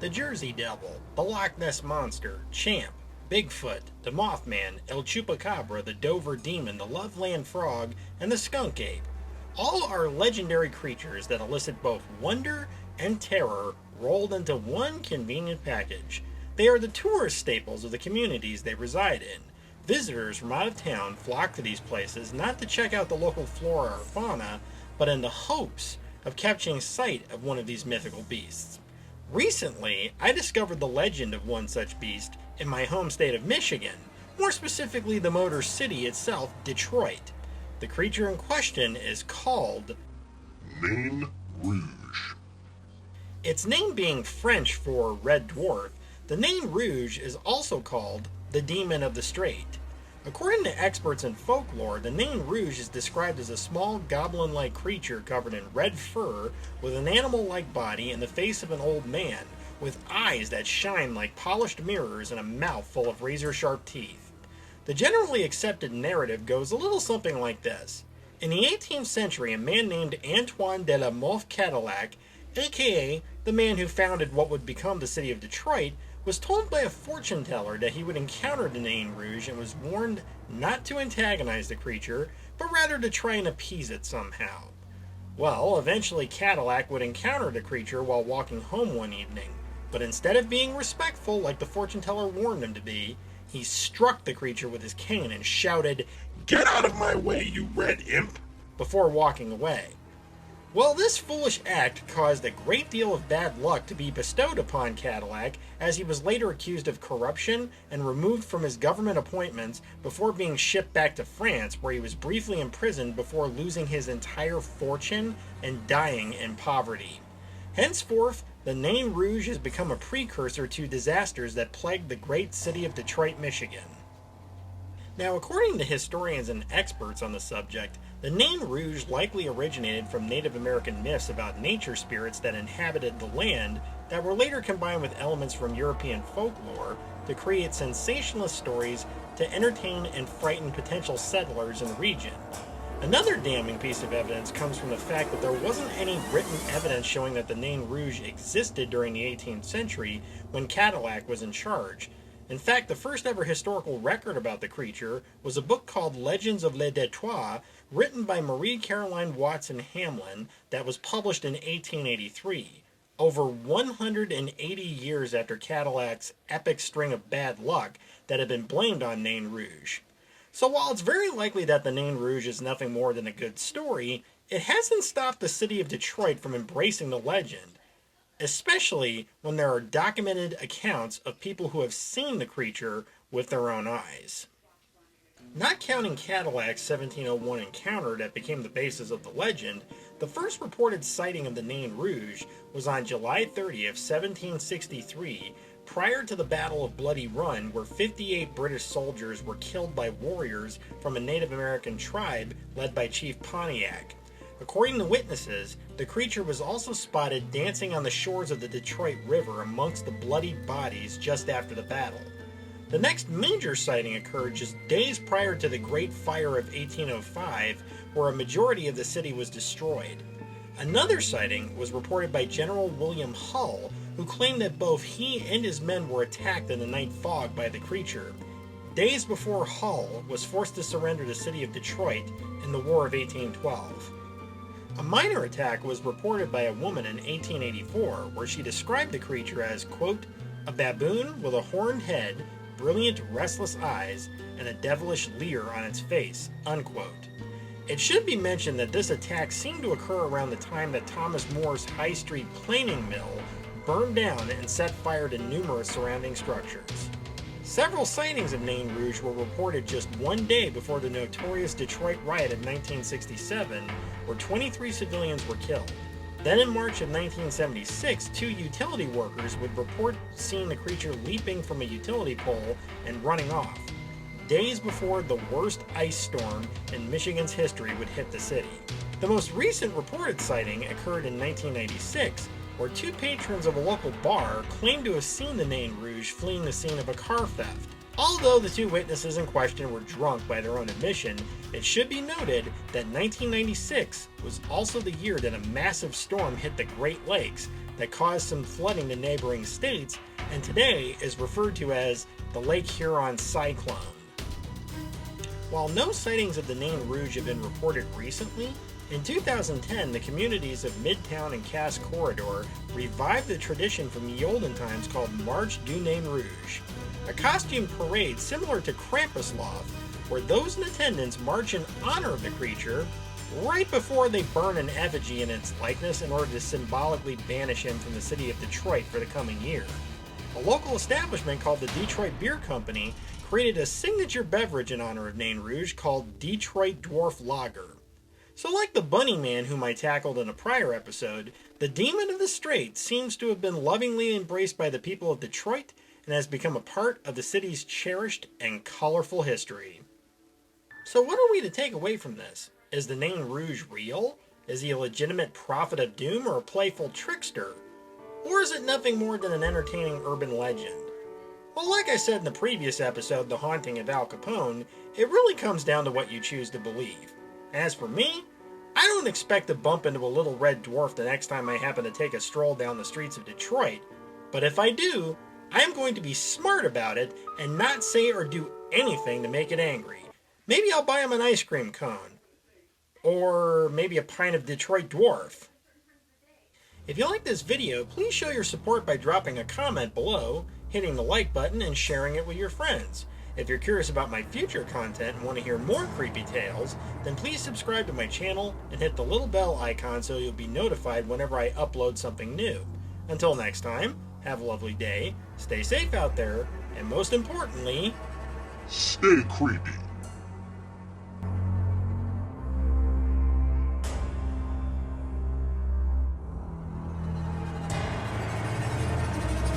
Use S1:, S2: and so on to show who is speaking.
S1: the Jersey Devil, the Loch Ness Monster, Champ, Bigfoot, the Mothman, El Chupacabra, the Dover Demon, the Loveland Frog, and the Skunk Ape. All are legendary creatures that elicit both wonder and terror rolled into one convenient package. They are the tourist staples of the communities they reside in. Visitors from out of town flock to these places not to check out the local flora or fauna, but in the hopes of catching sight of one of these mythical beasts. Recently, I discovered the legend of one such beast in my home state of Michigan, more specifically the Motor City itself, Detroit. The creature in question is called
S2: Nain Rouge.
S1: Its name being French for red dwarf, the Nain Rouge is also called the Demon of the Strait. According to experts in folklore, the Nain Rouge is described as a small goblin-like creature covered in red fur with an animal-like body and the face of an old man, with eyes that shine like polished mirrors and a mouth full of razor-sharp teeth. The generally accepted narrative goes a little something like this. In the 18th century, a man named Antoine de la Mothe Cadillac, aka the man who founded what would become the city of Detroit, was told by a fortune teller that he would encounter the Nain Rouge and was warned not to antagonize the creature, but rather to try and appease it somehow. Well, eventually Cadillac would encounter the creature while walking home one evening, but instead of being respectful like the fortune teller warned him to be, he struck the creature with his cane and shouted,
S2: "Get out of my way, you red imp!"
S1: before walking away. Well, this foolish act caused a great deal of bad luck to be bestowed upon Cadillac, as he was later accused of corruption and removed from his government appointments before being shipped back to France, where he was briefly imprisoned before losing his entire fortune and dying in poverty. Henceforth, the Nain Rouge has become a precursor to disasters that plagued the great city of Detroit, Michigan. Now, according to historians and experts on the subject, the Nain Rouge likely originated from Native American myths about nature spirits that inhabited the land that were later combined with elements from European folklore to create sensationalist stories to entertain and frighten potential settlers in the region. Another damning piece of evidence comes from the fact that there wasn't any written evidence showing that the Nain Rouge existed during the 18th century when Cadillac was in charge. In fact, the first ever historical record about the creature was a book called Legends of Le Detroit, written by Marie Caroline Watson Hamlin, that was published in 1883, over 180 years after Cadillac's epic string of bad luck that had been blamed on Nain Rouge. So while it's very likely that the Nain Rouge is nothing more than a good story, it hasn't stopped the city of Detroit from embracing the legend, especially when there are documented accounts of people who have seen the creature with their own eyes. Not counting Cadillac's 1701 encounter that became the basis of the legend, the first reported sighting of the Nain Rouge was on July 30th, 1763, prior to the Battle of Bloody Run, where 58 British soldiers were killed by warriors from a Native American tribe led by Chief Pontiac. According to witnesses, the creature was also spotted dancing on the shores of the Detroit River amongst the bloodied bodies just after the battle. The next major sighting occurred just days prior to the Great Fire of 1805, where a majority of the city was destroyed. Another sighting was reported by General William Hull, who claimed that both he and his men were attacked in the night fog by the creature, days before Hull was forced to surrender the city of Detroit in the War of 1812. A minor attack was reported by a woman in 1884, where she described the creature as, quote, "a baboon with a horned head, brilliant, restless eyes, and a devilish leer on its face," unquote. It should be mentioned that this attack seemed to occur around the time that Thomas More's High Street planing mill burned down and set fire to numerous surrounding structures. Several sightings of Nain Rouge were reported just one day before the notorious Detroit riot of 1967, where 23 civilians were killed. Then in March of 1976, 2 utility workers would report seeing the creature leaping from a utility pole and running off, days before the worst ice storm in Michigan's history would hit the city. The most recent reported sighting occurred in 1996, where 2 patrons of a local bar claimed to have seen the Nain Rouge fleeing the scene of a car theft. Although the 2 witnesses in question were drunk by their own admission, it should be noted that 1996 was also the year that a massive storm hit the Great Lakes, that caused some flooding to neighboring states and today is referred to as the Lake Huron Cyclone. While no sightings of the Nain Rouge have been reported recently, in 2010 the communities of Midtown and Cass Corridor revived the tradition from the olden times called March du Nain Rouge, a costume parade similar to Krampuslauf, where those in attendance march in honor of the creature right before they burn an effigy in its likeness in order to symbolically banish him from the city of Detroit for the coming year. A local establishment called the Detroit Beer Company created a signature beverage in honor of Nain Rouge called Detroit Dwarf Lager. So like the Bunny Man whom I tackled in a prior episode, the Demon of the Strait seems to have been lovingly embraced by the people of Detroit and has become a part of the city's cherished and colorful history. So what are we to take away from this? Is the Nain Rouge real? Is he a legitimate prophet of doom or a playful trickster? Or is it nothing more than an entertaining urban legend? Well, like I said in the previous episode, The Haunting of Al Capone, it really comes down to what you choose to believe. As for me, I don't expect to bump into a little red dwarf the next time I happen to take a stroll down the streets of Detroit, but if I do, I am going to be smart about it and not say or do anything to make it angry. Maybe I'll buy him an ice cream cone. Or maybe a pint of Detroit Dwarf. If you like this video, please show your support by dropping a comment below, hitting the like button, and sharing it with your friends. If you're curious about my future content and want to hear more creepy tales, then please subscribe to my channel and hit the little bell icon so you'll be notified whenever I upload something new. Until next time, have a lovely day, stay safe out there, and most importantly,
S2: Stay creepy.